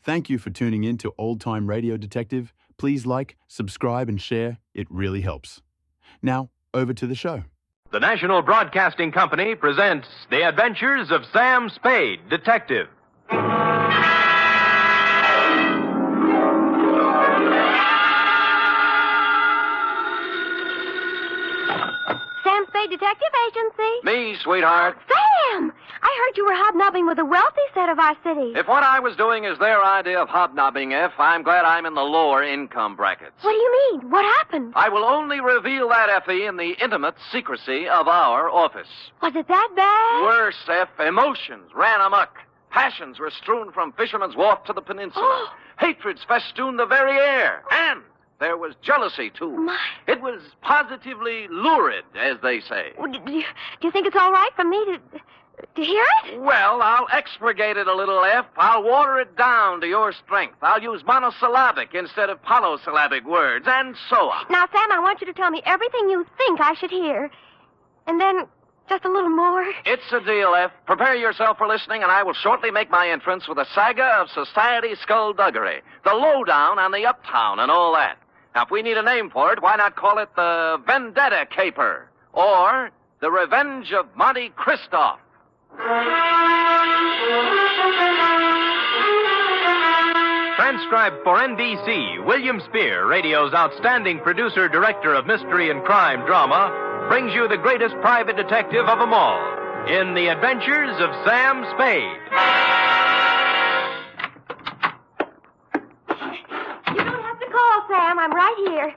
Thank you for tuning in to Old Time Radio Detective. Please like, subscribe, and share. It really helps. Now, over to the show. The National Broadcasting Company presents The Adventures of Sam Spade, Detective. Sam Spade Detective Agency. Me, sweetheart. Sam! I heard you were hobnobbing with the wealthy set of our city. If what I was doing is their idea of hobnobbing, I'm glad I'm in the lower income brackets. What do you mean? What happened? I will only reveal that, Effie, in the intimate secrecy of our office. Was it that bad? Worse, F, emotions ran amok. Passions were strewn from Fisherman's Wharf to the peninsula. Oh. Hatreds festooned the very air. And there was jealousy, too. My. It was positively lurid, as they say. Do you think it's all right for me to hear it? Well, I'll expurgate it a little, F. I'll water it down to your strength. I'll use monosyllabic instead of polysyllabic words, and so on. Now, Sam, I want you to tell me everything you think I should hear. And then just a little more. It's a deal, F. Prepare yourself for listening, and I will shortly make my entrance with a saga of society skullduggery, the lowdown on the uptown and all that. Now, if we need a name for it, why not call it the Vendetta Caper or the Revenge of Monte Cristo? Transcribed for NBC, William Spear, radio's outstanding producer-director of mystery and crime drama, brings you the greatest private detective of them all in The Adventures of Sam Spade. You don't have to call, Sam. I'm right here.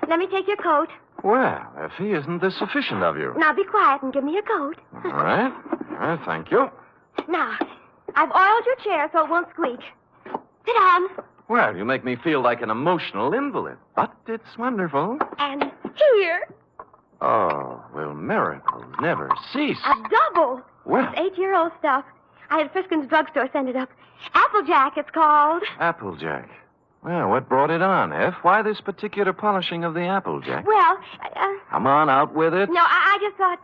Let me take your coat. Well, Effie, isn't this sufficient of you? Now be quiet and give me your coat. All right. Thank you. Now, I've oiled your chair so it won't squeak. Sit down. Well, you make me feel like an emotional invalid, but it's wonderful. And here, Oh, will miracles never cease? a double. Well, It's 8-year-old stuff. I had Friskin's drugstore send it up. Applejack, it's called. Applejack. Well, what brought it on, F? Why this particular polishing of the Applejack? Well, Come on, out with it. no, I just thought,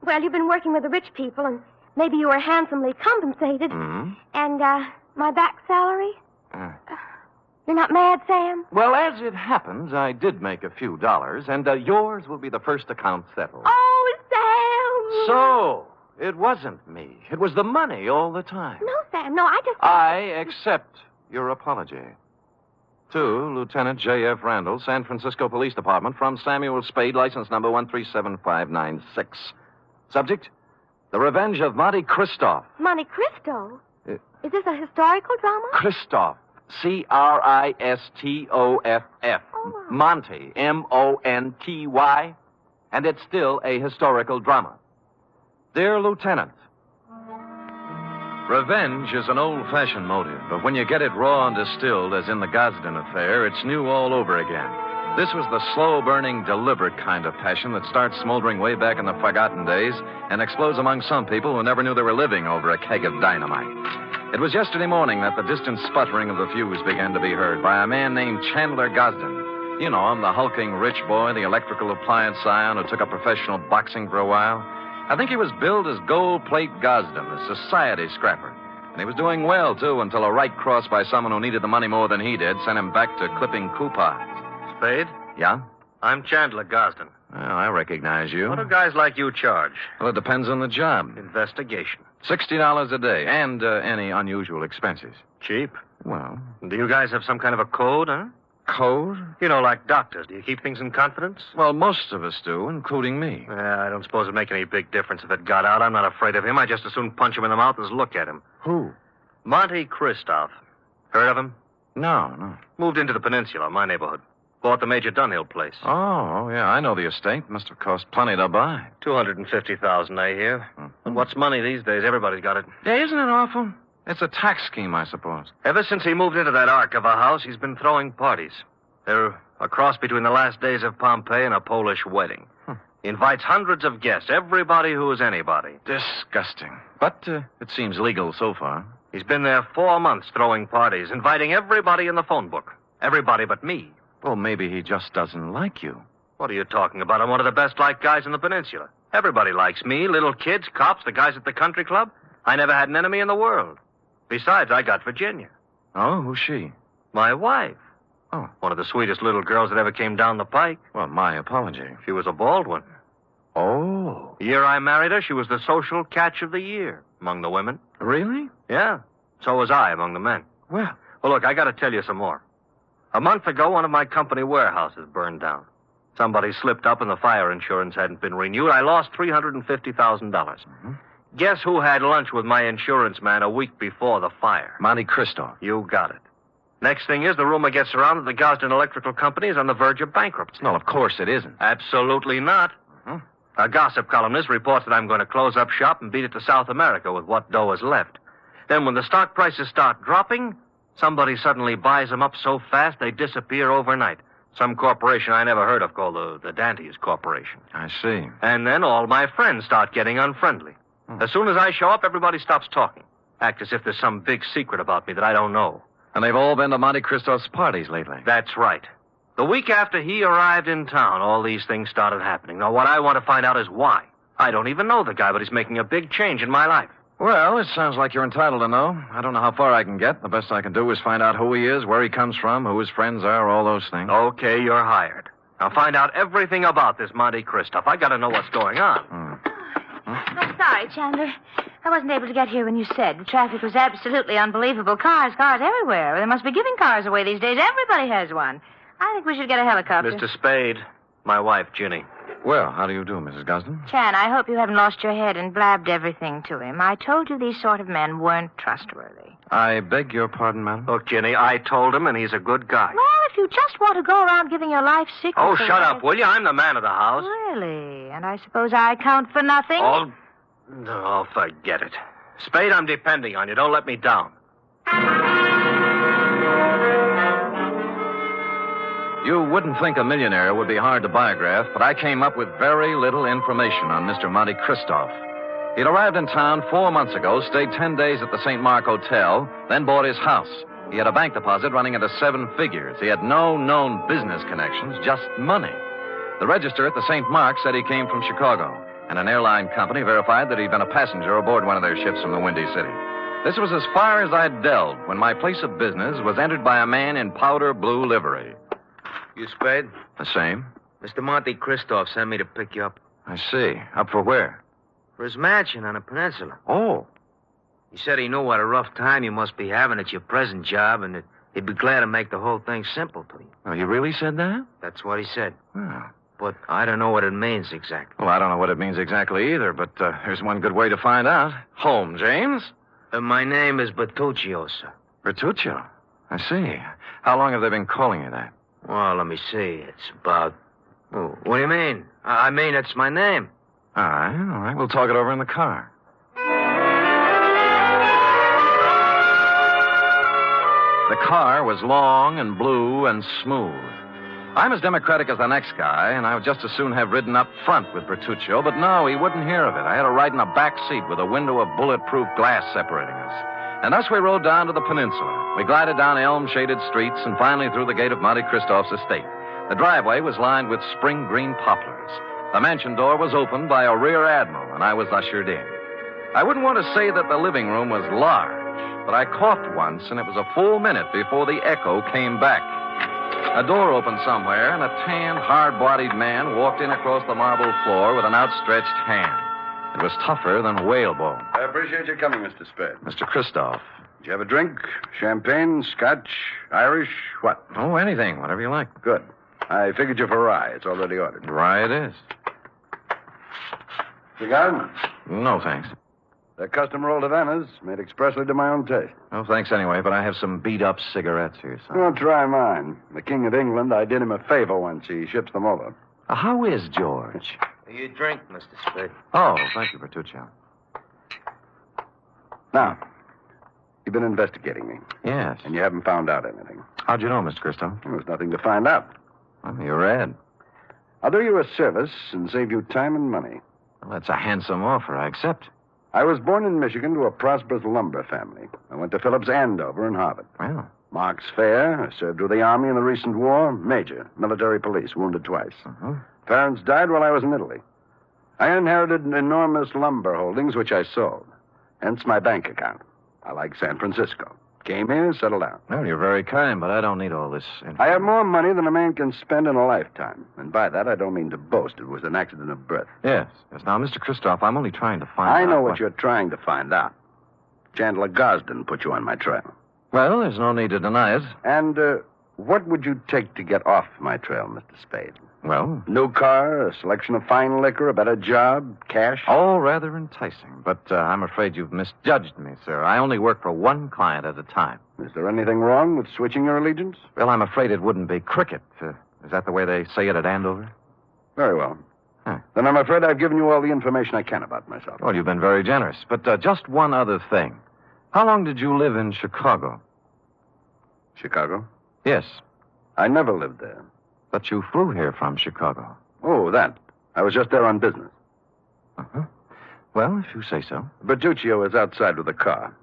well, you've been working with the rich people, and maybe you were handsomely compensated. Hmm? And, my back salary? Uh, You're not mad, Sam? well, as it happens, I did make a few dollars, and yours will be the first account settled. Oh, Sam! So, it wasn't me. It was the money all the time. No, Sam, no, I just... I accept your apology. To Lieutenant J.F. Randall, San Francisco Police Department, from Samuel Spade, license number 137596. Subject, The Revenge of Monte Cristo. Monte Cristo? Is this a historical drama? Christoph. Cristoff. Oh. Monty. Monty. And it's still a historical drama. Dear Lieutenant, revenge is an old-fashioned motive, but when you get it raw and distilled, as in the Gosden affair, it's new all over again. This was the slow-burning, deliberate kind of passion that starts smoldering way back in the forgotten days and explodes among some people who never knew they were living over a keg of dynamite. It was yesterday morning that the distant sputtering of the fuse began to be heard by a man named Chandler Gosden. You know him, the hulking rich boy, the electrical appliance scion who took up professional boxing for a while. I think he was billed as Gold Plate Gosden, a society scrapper. And he was doing well, too, until a right cross by someone who needed the money more than he did sent him back to clipping coupons. Spade? Yeah? I'm Chandler Gosden. Well, I recognize you. What do guys like you charge? Well, it depends on the job. Investigation. $60 a day, and any unusual expenses. Cheap. Well, Do you guys have some kind of a code, huh? code? You know, like doctors. Do you keep things in confidence? Well, most of us do, including me. I don't suppose it'd make any big difference if it got out. I'm not afraid of him. I'd just as soon punch him in the mouth as look at him. Who? Monte Cristo. Heard of him? No. Moved into the peninsula, my neighborhood. Bought the Major Dunhill place. Oh, yeah, I know the estate. Must have cost plenty to buy. $250,000, I hear. And what's money these days? Everybody's got it. Yeah, isn't it awful? It's a tax scheme, I suppose. Ever since he moved into that ark of a house, he's been throwing parties. They're a cross between the last days of Pompeii and a Polish wedding. He invites hundreds of guests, everybody who is anybody. Disgusting. But it seems legal so far. He's been there 4 months throwing parties, inviting everybody in the phone book. Everybody but me. Well, maybe he just doesn't like you. What are you talking about? I'm one of the best-liked guys in the peninsula. Everybody likes me, little kids, cops, the guys at the country club. I never had an enemy in the world. Besides, I got Virginia. Oh, who's she? My wife. Oh. One of the sweetest little girls that ever came down the pike. Well, my apology. She was a bald one. Oh. The year I married her, she was the social catch of the year among the women. Really? Yeah. So was I among the men. Well, Look, I got to tell you some more. A month ago, one of my company warehouses burned down. Somebody slipped up and the fire insurance hadn't been renewed. I lost $350,000. Guess who had lunch with my insurance man a week before the fire? Monte Cristo. You got it. Next thing is, the rumor gets around that the Gosden Electrical Company is on the verge of bankruptcy. No, of course it isn't. Absolutely not. A gossip columnist reports that I'm going to close up shop and beat it to South America with what dough is left. Then when the stock prices start dropping, somebody suddenly buys them up so fast they disappear overnight. Some corporation I never heard of called the Dantes Corporation. I see. And then all my friends start getting unfriendly. As soon as I show up, everybody stops talking. Act as if there's some big secret about me that I don't know. And they've all been to Monte Cristo's parties lately. That's right. The week after he arrived in town, all these things started happening. Now, what I want to find out is why. I don't even know the guy, but he's making a big change in my life. Well, it sounds like you're entitled to know. I don't know how far I can get. The best I can do is find out who he is, where he comes from, who his friends are, all those things. Okay, you're hired. Now, find out everything about this Monte Cristo. I got to know what's going on. I'm sorry, Chandler. I wasn't able to get here when you said. The traffic was absolutely unbelievable. Cars everywhere. They must be giving cars away these days. Everybody has one. I think we should get a helicopter. Mr. Spade, my wife, Ginny. Well, how do you do, Mrs. Gosden? Chan, I hope you haven't lost your head and blabbed everything to him. I told you these sort of men weren't trustworthy. I beg your pardon, madam? Look, Ginny, I told him, and he's a good guy. Well, if you just want to go around giving your life secrets Oh, away... shut up, will you? I'm the man of the house. Really? And I suppose I count for nothing? Oh, no, forget it. Spade, I'm depending on you. Don't let me down. You wouldn't think a millionaire would be hard to biograph, but I came up with very little information on Mr. Monte Cristo. He'd arrived in town 4 months ago, stayed 10 days at the St. Mark Hotel, then bought his house. He had a bank deposit running into 7 figures. He had no known business connections, just money. The register at the St. Mark said he came from Chicago, and an airline company verified that he'd been a passenger aboard one of their ships from the Windy City. This was as far as I'd delved when my place of business was entered by a man in powder blue livery. You Spade? The same. Mr. Monte Cristo sent me to pick you up. I see. Up for where? For his mansion on the peninsula. Oh. He said he knew what a rough time you must be having at your present job and that he'd be glad to make the whole thing simple to you. Oh, he really said that? That's what he said. Oh. But I don't know what it means exactly. Well, I don't know what it means exactly either, but there's one good way to find out. Home, James? My name is Bertuccio, sir. Bertuccio. I see. How long have they been calling you that? Well, let me see. It's about... Oh, what do you mean? I mean, it's my name. All right. We'll talk it over in the car. The car was long and blue and smooth. I'm as democratic as the next guy, and I would just as soon have ridden up front with Bertuccio, but no, he wouldn't hear of it. I had to ride in a back seat with a window of bulletproof glass separating us. And thus we rode down to the peninsula. We glided down elm-shaded streets and finally through the gate of Monte Cristo's estate. The driveway was lined with spring green poplars. The mansion door was opened by a rear admiral, and I was ushered in. I wouldn't want to say that the living room was large, but I coughed once, and it was a full minute before the echo came back. A door opened somewhere, and a tanned, hard-bodied man walked in across the marble floor with an outstretched hand. It was tougher than whalebone. I appreciate your coming, Mr. Spade. Mr. Christoph. Did you have a drink? Champagne, Scotch, Irish, what? Oh, anything, whatever you like. Good. I figured you for rye. It's already ordered. Rye it is. Cigar? No, thanks. They're custom rolled Havanas, made expressly to my own taste. No, thanks anyway, but I have some beat-up cigarettes here, son. Don't try mine. The King of England, I did him a favor once. He ships them over. How is George? You drink, Mr. Spade. Oh, thank you, Bertuccio. Now, you've been investigating me, Yes. and you haven't found out anything. How'd you know, Mr. Christo? There's nothing to find out. Well, you read. I'll do you a service and save you time and money. Well, that's a handsome offer. I accept. I was born in Michigan to a prosperous lumber family. I went to Phillips Andover and Harvard. Well, Mark's fair. I served with the Army in the recent war. Major, military police, wounded twice. Parents died while I was in Italy. I inherited enormous lumber holdings, which I sold. Hence my bank account. I like San Francisco. Came here, settled down. Well, you're very kind, but I don't need all this. I have more money than a man can spend in a lifetime. And by that, I don't mean to boast. It was an accident of birth. Yes. Now, Mr. Christoph, I'm only trying to find out. I know what you're trying to find out. Chandler Gosden put you on my trail. Well, there's no need to deny it. And what would you take to get off my trail, Mr. Spade? Well? New car, a selection of fine liquor, a better job, cash? All rather enticing, but I'm afraid you've misjudged me, sir. I only work for one client at a time. Is there anything wrong with switching your allegiance? Well, I'm afraid it wouldn't be cricket. Is that the way they say it at Andover? Very well. Huh. Then I'm afraid I've given you all the information I can about myself. Well, you've been very generous. But just one other thing. How long did you live in Chicago? Chicago? Yes. I never lived there. But you flew here from Chicago. Oh, that. I was just there on business. Uh-huh. Well, if you say so. Bertuccio is outside with a car.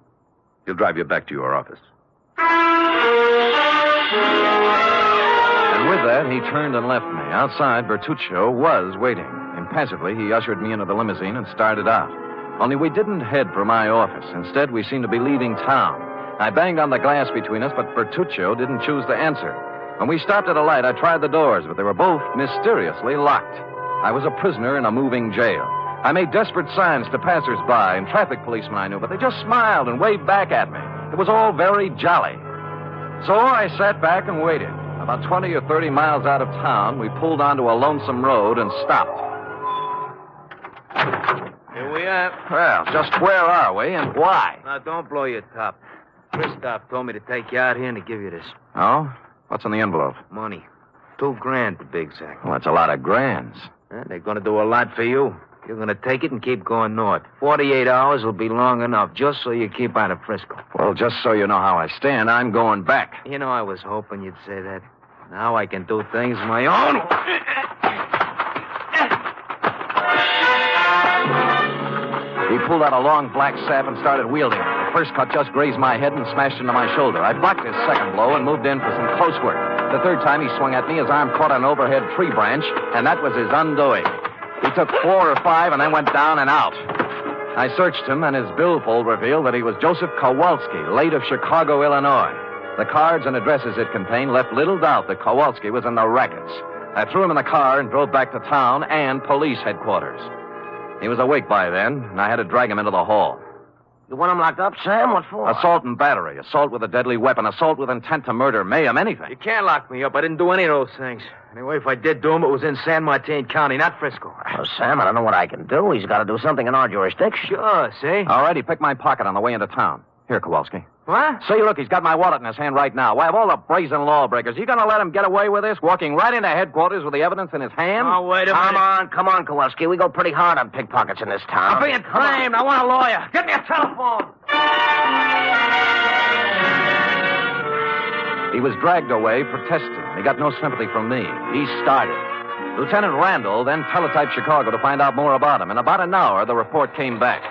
He'll drive you back to your office. And with that, he turned and left me. Outside, Bertuccio was waiting. Impassively, he ushered me into the limousine and started out. Only we didn't head for my office. Instead, we seemed to be leaving town. I banged on the glass between us, but Bertuccio didn't choose to answer. When we stopped at a light, I tried the doors, but they were both mysteriously locked. I was a prisoner in a moving jail. I made desperate signs to passers-by and traffic policemen I knew, but they just smiled and waved back at me. It was all very jolly. So I sat back and waited. About 20 or 30 miles out of town, we pulled onto a lonesome road and stopped. Here we are. Well, just where are we and why? Now, don't blow your top. Christoph told me to take you out here and to give you this. Oh? What's in the envelope? Money. $2,000 to be exact. Well, that's a lot of grands. They're going to do a lot for you. You're going to take it and keep going north. 48 hours will be long enough, just so you keep out of Frisco. Well, just so you know how I stand, I'm going back. You know, I was hoping you'd say that. Now I can do things my own. He pulled out a long black sap and started wielding it. The first cut just grazed my head and smashed into my shoulder. I blocked his second blow and moved in for some close work. The third time he swung at me, his arm caught an overhead tree branch, and that was his undoing. He took 4 or 5 and then went down and out. I searched him, and his billfold revealed that he was Joseph Kowalski, late of Chicago, Illinois. The cards and addresses it contained left little doubt that Kowalski was in the rackets. I threw him in the car and drove back to town and police headquarters. He was awake by then, and I had to drag him into the hall. You want him locked up, Sam? What for? Assault and battery, assault with a deadly weapon, assault with intent to murder, mayhem, anything. You can't lock me up. I didn't do any of those things. Anyway, if I did do them, it was in San Martin County, not Frisco. Well, Sam, I don't know what I can do. He's got to do something in our jurisdiction. Sure, see? All right, he picked my pocket on the way into town. Here, Kowalski. What? See, look, he's got my wallet in his hand right now. Why, of all the brazen lawbreakers, you going to let him get away with this, walking right into headquarters with the evidence in his hand? Oh, wait a minute. Come on, Kowalski. We go pretty hard on pickpockets in this town. I'm being framed. I want a lawyer. Get me a telephone. He was dragged away, protesting. He got no sympathy from me. He started. Lieutenant Randall then teletyped Chicago to find out more about him. In about an hour, the report came back.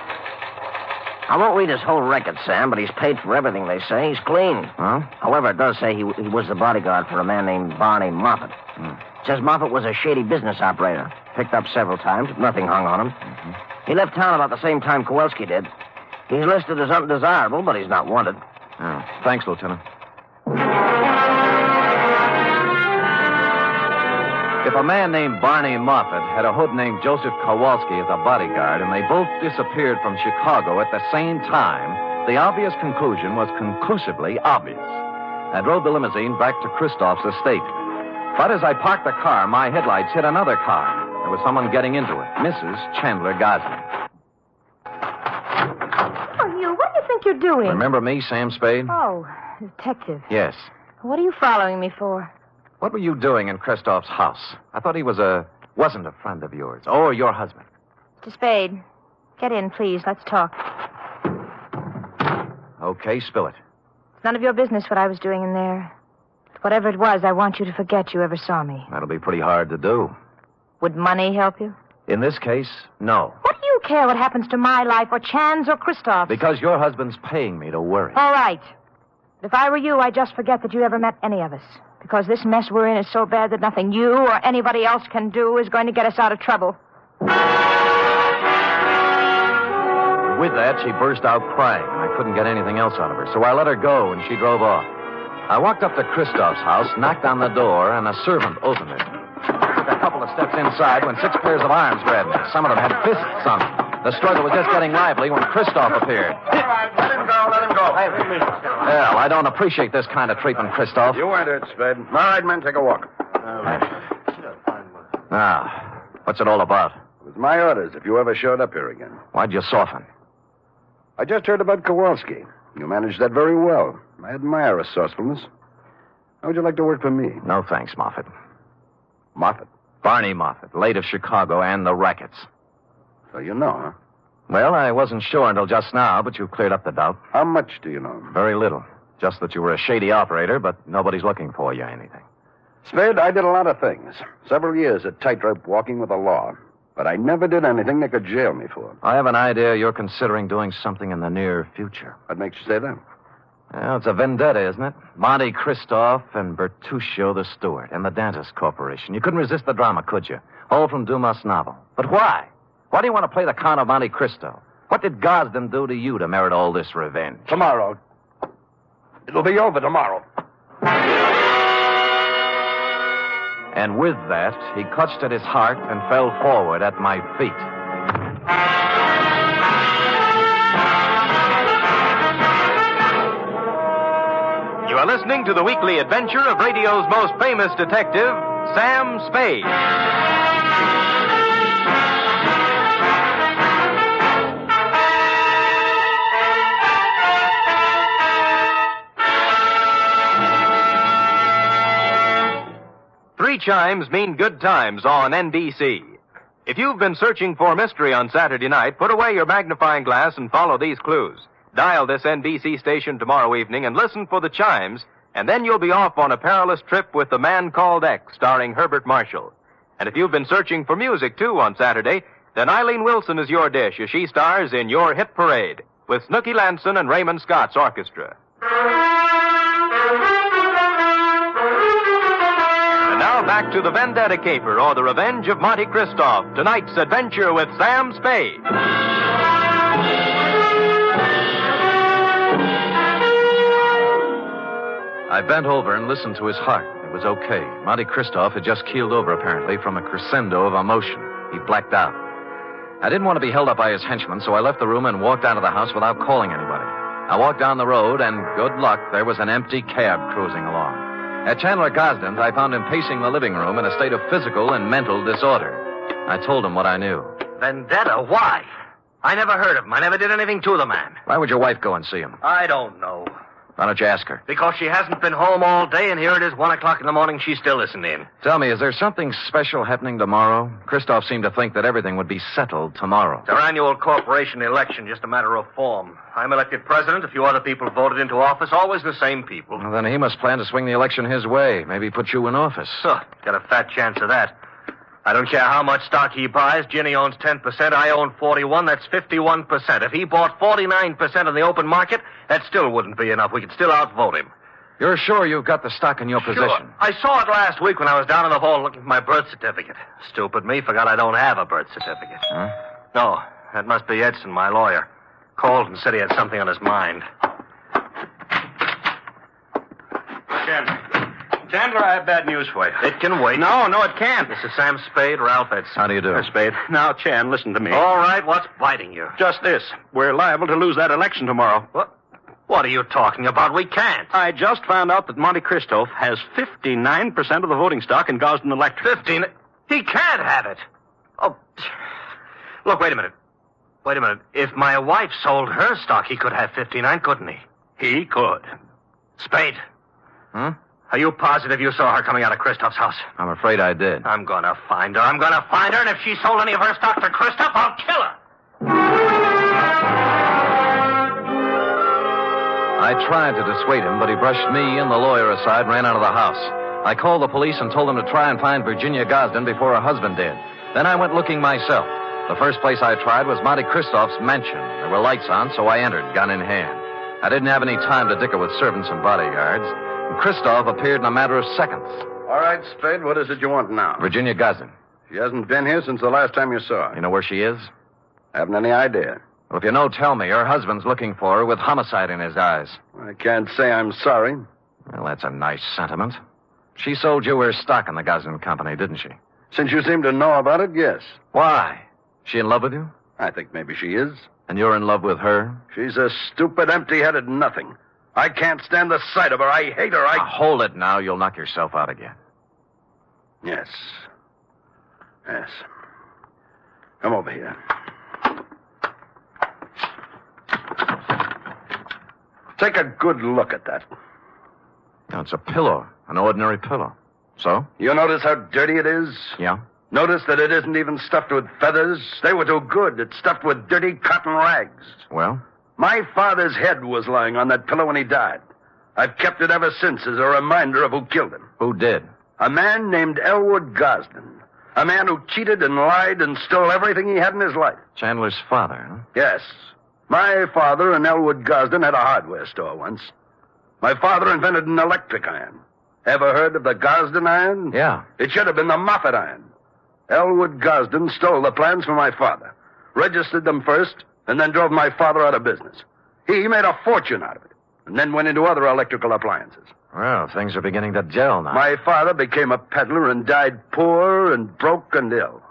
I won't read his whole record, Sam, but he's paid for everything, they say. He's clean. Huh? However, it does say he was the bodyguard for a man named Barney Moffat. It says Moffat was a shady business operator. Picked up several times, but nothing hung on him. He left town about the same time Kowalski did. He's listed as undesirable, but he's not wanted. Oh, thanks, Lieutenant. If a man named Barney Moffat had a hood named Joseph Kowalski as a bodyguard, and they both disappeared from Chicago at the same time, the obvious conclusion was conclusively obvious. I drove the limousine back to Christoph's estate. But as I parked the car, my headlights hit another car. There was someone getting into it, Mrs. Chandler Gosling. Oh, you, what do you think you're doing? Remember me, Sam Spade? Oh, detective. Yes. What are you following me for? What were you doing in Christoph's house? I thought he wasn't a friend of yours, or your husband. Mr. Spade, get in, please. Let's talk. Okay, spill it. It's none of your business what I was doing in there. But whatever it was, I want you to forget you ever saw me. That'll be pretty hard to do. Would money help you? In this case, no. What do you care what happens to my life or Chan's or Christoph's? Because your husband's paying me to worry. All right. If I were you, I'd just forget that you ever met any of us. Because this mess we're in is so bad that nothing you or anybody else can do is going to get us out of trouble. With that, she burst out crying, and I couldn't get anything else out of her, so I let her go, and she drove off. I walked up to Christoph's house, knocked on the door, and a servant opened it. I took a couple of steps inside when 6 pairs of arms grabbed me. Some of them had fists on them. The struggle was just getting lively when Christoph appeared. All right, let him go, let him go. Well, I don't appreciate this kind of treatment, Christoph. You weren't hurt, Spade. All right, men, take a walk. Now, what's it all about? It was my orders if you ever showed up here again. Why'd you soften? I just heard about Kowalski. You managed that very well. I admire resourcefulness. How would you like to work for me? No thanks, Moffat. Moffat. Barney Moffat, late of Chicago and the rackets. So you know, huh? Well, I wasn't sure until just now, but you cleared up the doubt. How much do you know? Very little. Just that you were a shady operator, but nobody's looking for you or anything. Spade, I did a lot of things. Several years at tightrope walking with the law. But I never did anything they could jail me for. I have an idea you're considering doing something in the near future. What makes you say that? Well, it's a vendetta, isn't it? Monte Christoph and Bertuccio the Steward and the Dentist Corporation. You couldn't resist the drama, could you? All from Dumas' novel. But why? Why do you want to play the Count of Monte Cristo? What did Gosden do to you to merit all this revenge? Tomorrow. It'll be over tomorrow. And with that, he clutched at his heart and fell forward at my feet. You are listening to the weekly adventure of radio's most famous detective, Sam Spade. Three chimes mean good times on NBC. If you've been searching for mystery on Saturday night, put away your magnifying glass and follow these clues. Dial this NBC station tomorrow evening and listen for the chimes, and then you'll be off on a perilous trip with The Man Called X, starring Herbert Marshall. And if you've been searching for music, too, on Saturday, then Eileen Wilson is your dish as she stars in Your Hit Parade with Snooky Lanson and Raymond Scott's orchestra. And now back to the Vendetta Caper, or the Revenge of Monte Christoph, tonight's adventure with Sam Spade. I bent over and listened to his heart. It was okay. Monte Christoph had just keeled over, apparently, from a crescendo of emotion. He blacked out. I didn't want to be held up by his henchmen, so I left the room and walked out of the house without calling anybody. I walked down the road, and good luck, there was an empty cab cruising along. At Chandler Gosden's, I found him pacing the living room in a state of physical and mental disorder. I told him what I knew. Vendetta? Why? I never heard of him. I never did anything to the man. Why would your wife go and see him? I don't know. Why don't you ask her? Because she hasn't been home all day, and here it is 1 o'clock in the morning. She's still listening. Tell me, is there something special happening tomorrow? Christoph seemed to think that everything would be settled tomorrow. It's our annual corporation election, just a matter of form. I'm elected president. A few other people voted into office, always the same people. Well, then he must plan to swing the election his way. Maybe put you in office. Huh, got a fat chance of that. I don't care how much stock he buys. Ginny owns 10%. I own 41. That's 51%. If he bought 49% in the open market, that still wouldn't be enough. We could still outvote him. You're sure you've got the stock in your possession? Sure. I saw it last week when I was down in the hall looking for my birth certificate. Stupid me, forgot I don't have a birth certificate. Huh? No, that must be Edson, my lawyer. Called and said he had something on his mind. Chandler, I have bad news for you. It can wait. No, it can't. This is Sam Spade, Ralph Edson. How do you do? Spade. Now, Chan, listen to me. All right, what's biting you? Just this. We're liable to lose that election tomorrow. What are you talking about? We can't. I just found out that Monte Christoph has 59% of the voting stock in Gosden Electric. 15? He can't have it. Oh, look, wait a minute. If my wife sold her stock, he could have 59, couldn't he? He could. Spade. Huh? Are you positive you saw her coming out of Christoph's house? I'm afraid I did. I'm gonna find her, and if she sold any of her stock to Christoph, I'll kill her. I tried to dissuade him, but he brushed me and the lawyer aside and ran out of the house. I called the police and told them to try and find Virginia Gosden before her husband did. Then I went looking myself. The first place I tried was Monte Christoph's mansion. There were lights on, so I entered, gun in hand. I didn't have any time to dicker with servants and bodyguards. Christoph appeared in a matter of seconds. All right, Spade, what is it you want now? Virginia Gosden. She hasn't been here since the last time you saw her. You know where she is? Haven't any idea. Well, if you know, tell me. Her husband's looking for her with homicide in his eyes. I can't say I'm sorry. Well, that's a nice sentiment. She sold you her stock in the Gosden Company, didn't she? Since you seem to know about it, yes. Why? She in love with you? I think maybe she is. And you're in love with her? She's a stupid, empty-headed nothing. I can't stand the sight of her. I hate her. Now, hold it now. You'll knock yourself out again. Yes. Yes. Come over here. Take a good look at that. No, it's a pillow. An ordinary pillow. So? You notice how dirty it is? Yeah. Notice that it isn't even stuffed with feathers. They were too good. It's stuffed with dirty cotton rags. Well? My father's head was lying on that pillow when he died. I've kept it ever since as a reminder of who killed him. Who did? A man named Elwood Gosden. A man who cheated and lied and stole everything he had in his life. Chandler's father, huh? Yes. My father and Elwood Gosden had a hardware store once. My father invented an electric iron. Ever heard of the Gosden iron? Yeah. It should have been the Moffat iron. Elwood Gosden stole the plans from my father, registered them first, and then drove my father out of business. He made a fortune out of it, and then went into other electrical appliances. Well, things are beginning to gel now. My father became a peddler and died poor and broke and ill.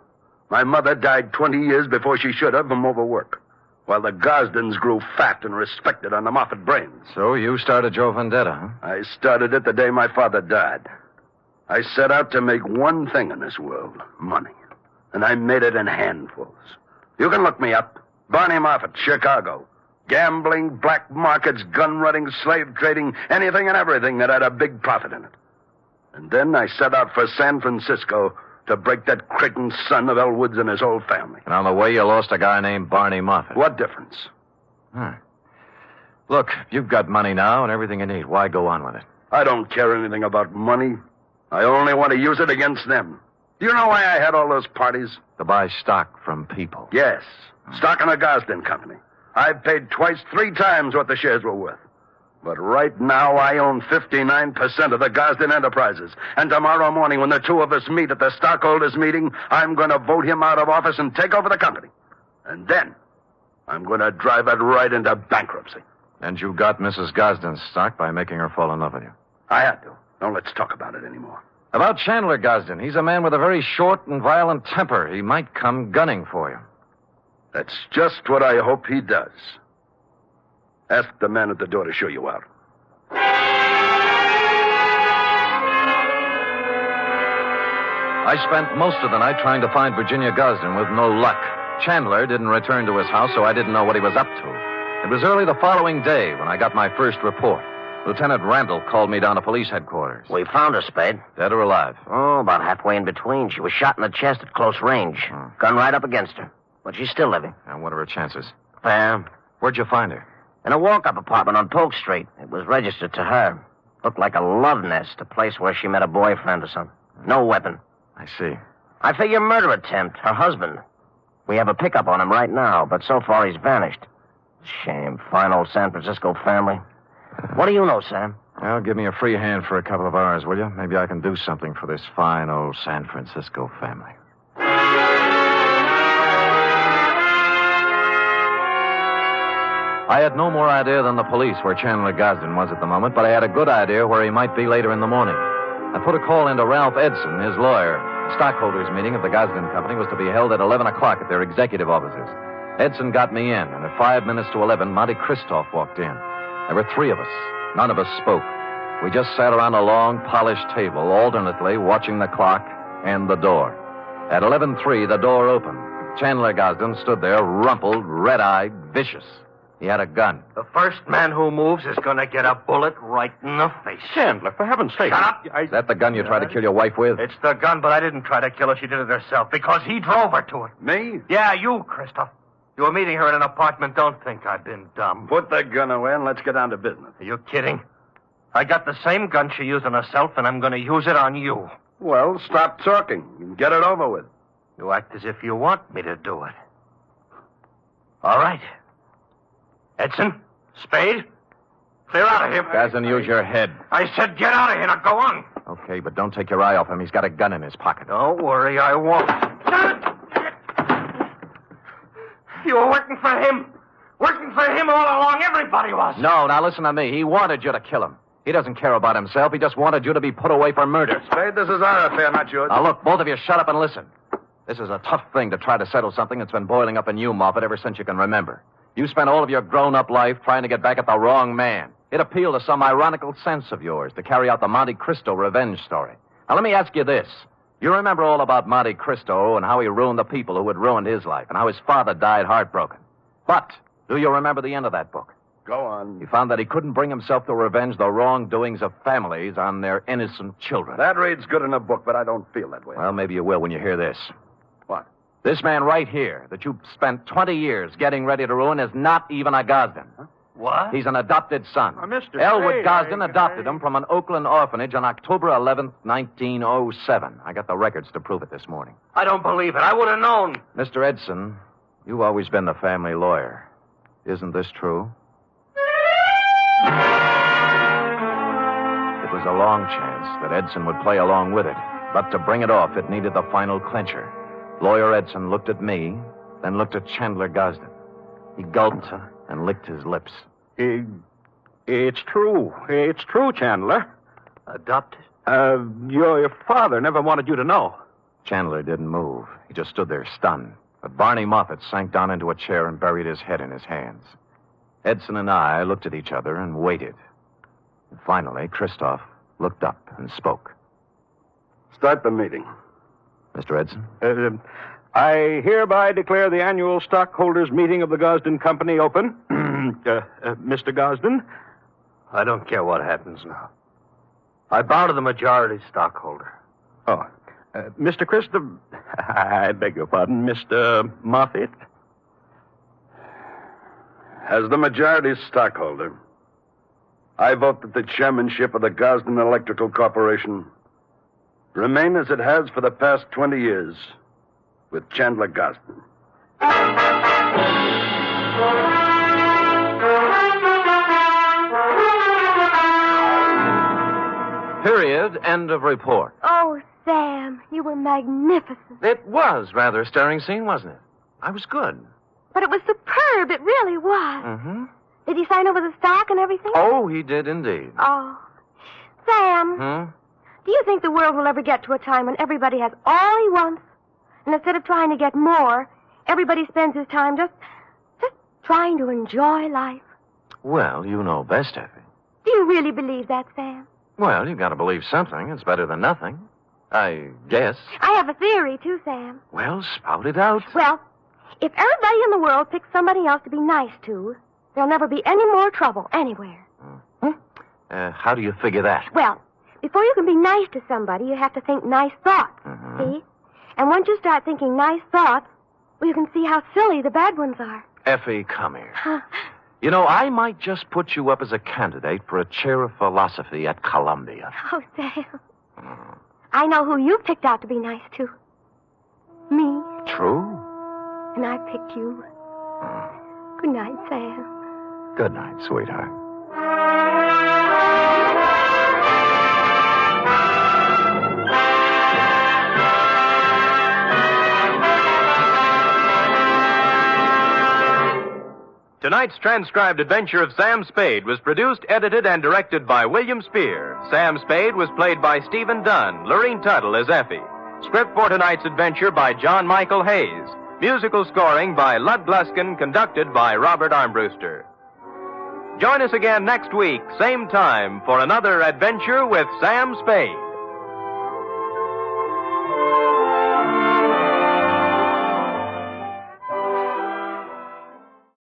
My mother died 20 years before she should have from overwork, while the Gosdens grew fat and respected on the Moffat brains. So you started your vendetta, huh? I started it the day my father died. I set out to make one thing in this world, money. And I made it in handfuls. You can look me up. Barney Moffat, Chicago. Gambling, black markets, gun running, slave trading, anything and everything that had a big profit in it. And then I set out for San Francisco to break that Creighton son of Elwood's and his whole family. And on the way, you lost a guy named Barney Moffat. What difference? Look, you've got money now and everything you need. Why go on with it? I don't care anything about money. I only want to use it against them. Do you know why I had all those parties? To buy stock from people. Yes. Stock in the Gosden Company. I've paid twice, 3 times what the shares were worth. But right now, I own 59% of the Gosden Enterprises. And tomorrow morning, when the two of us meet at the stockholders' meeting, I'm going to vote him out of office and take over the company. And then, I'm going to drive it right into bankruptcy. And you got Mrs. Gosden's stock by making her fall in love with you. I had to. Don't let's talk about it anymore. About Chandler Gosden, he's a man with a very short and violent temper. He might come gunning for you. That's just what I hope he does. Ask the man at the door to show you out. I spent most of the night trying to find Virginia Gosden with no luck. Chandler didn't return to his house, so I didn't know what he was up to. It was early the following day when I got my first report. Lieutenant Randall called me down to police headquarters. We found her, Spade. Dead or alive? Oh, about halfway in between. She was shot in the chest at close range. Gun right up against her. But she's still living. And what are her chances? Fair. Where'd you find her? In a walk-up apartment on Polk Street. It was registered to her. Looked like a love nest, a place where she met a boyfriend or something. No weapon. I see. I figure murder attempt, her husband. We have a pickup on him right now, but so far he's vanished. Shame, fine old San Francisco family. What do you know, Sam? Well, give me a free hand for a couple of hours, will you? Maybe I can do something for this fine old San Francisco family. I had no more idea than the police where Chandler Gosden was at the moment, but I had a good idea where he might be later in the morning. I put a call into Ralph Edson, his lawyer. The stockholders' meeting of the Gosden Company was to be held at 11 o'clock at their executive offices. Edson got me in, and at 5 minutes to 11, Monty Christoph walked in. There were 3 of us. None of us spoke. We just sat around a long, polished table, alternately watching the clock and the door. At 11:03, the door opened. Chandler Gosden stood there, rumpled, red-eyed, vicious. He had a gun. The first man who moves is going to get a bullet right in the face. Chandler, for heaven's sake. Shut up. Is that the gun you tried to kill your wife with? It's the gun, but I didn't try to kill her. She did it herself because he drove her to it. Me? Yeah, you, Christoph. You were meeting her in an apartment. Don't think I've been dumb. Put the gun away and let's get down to business. Are you kidding? I got the same gun she used on herself, and I'm going to use it on you. Well, stop talking and get it over with. You act as if you want me to do it. All right. Edson, Spade, clear out of here. Gosden, use your head. I said get out of here. Now go on. Okay, but don't take your eye off him. He's got a gun in his pocket. Don't worry, I won't. You were working for him. Working for him all along, everybody was. No, now listen to me. He wanted you to kill him. He doesn't care about himself. He just wanted you to be put away for murder. Spade, this is our affair, not yours. Now, look, both of you shut up and listen. This is a tough thing to try to settle something that's been boiling up in you, Moffat, ever since you can remember. You spent all of your grown-up life trying to get back at the wrong man. It appealed to some ironical sense of yours to carry out the Monte Cristo revenge story. Now, let me ask you this. You remember all about Monte Cristo and how he ruined the people who had ruined his life and how his father died heartbroken. But do you remember the end of that book? Go on. He found that he couldn't bring himself to revenge the wrongdoings of families on their innocent children. That reads good in a book, but I don't feel that way. Well, maybe you will when you hear this. What? This man right here that you spent 20 years getting ready to ruin is not even a Gosden. Huh? What? He's an adopted son. Mr. Elwood Spade, Gosden adopted him from an Oakland orphanage on October 11th, 1907. I got the records to prove it this morning. I don't believe it. I would have known. Mr. Edson, you've always been the family lawyer. Isn't this true? It was a long chance that Edson would play along with it, but to bring it off, it needed the final clincher. Lawyer Edson looked at me, then looked at Chandler Gosden. He gulped and licked his lips. It's true. It's true, Chandler. Adopted? Your father never wanted you to know. Chandler didn't move. He just stood there stunned. But Barney Moffat sank down into a chair and buried his head in his hands. Edson and I looked at each other and waited. And finally, Christoph looked up and spoke. Start the meeting. Mr. Edson? I hereby declare the annual stockholders' meeting of the Gosden Company open. Mr. Gosden? I don't care what happens now. I bow to the majority stockholder. Oh, Mr. Christopher... I beg your pardon, Mr. Moffat? As the majority stockholder, I vote that the chairmanship of the Gosden Electrical Corporation remain as it has for the past 20 years with Chandler Gosden. Period. End of report. Oh, Sam, you were magnificent. It was rather a stirring scene, wasn't it? I was good. But it was superb. It really was. Mm-hmm. Did he sign over the stock and everything? Oh, he did indeed. Oh. Sam, do you think the world will ever get to a time when everybody has all he wants? And instead of trying to get more, everybody spends his time just trying to enjoy life? Well, you know best, Effie. Do you really believe that, Sam? Well, you've got to believe something. It's better than nothing. I guess. I have a theory, too, Sam. Well, spout it out. Well, if everybody in the world picks somebody else to be nice to, there'll never be any more trouble anywhere. How do you figure that? Well, before you can be nice to somebody, you have to think nice thoughts, see? And once you start thinking nice thoughts, well, you can see how silly the bad ones are. Effie, come here. You know, I might just put you up as a candidate for a chair of philosophy at Columbia. Oh, Sam. I know who you picked out to be nice to. Me. True? And I picked you. Good night, Sam. Good night, sweetheart. Tonight's transcribed Adventure of Sam Spade was produced, edited, and directed by William Spear. Sam Spade was played by Stephen Dunne, Lorene Tuttle as Effie. Script for tonight's adventure by John Michael Hayes. Musical scoring by Lud Gluskin, conducted by Robert Armbruster. Join us again next week, same time, for another adventure with Sam Spade.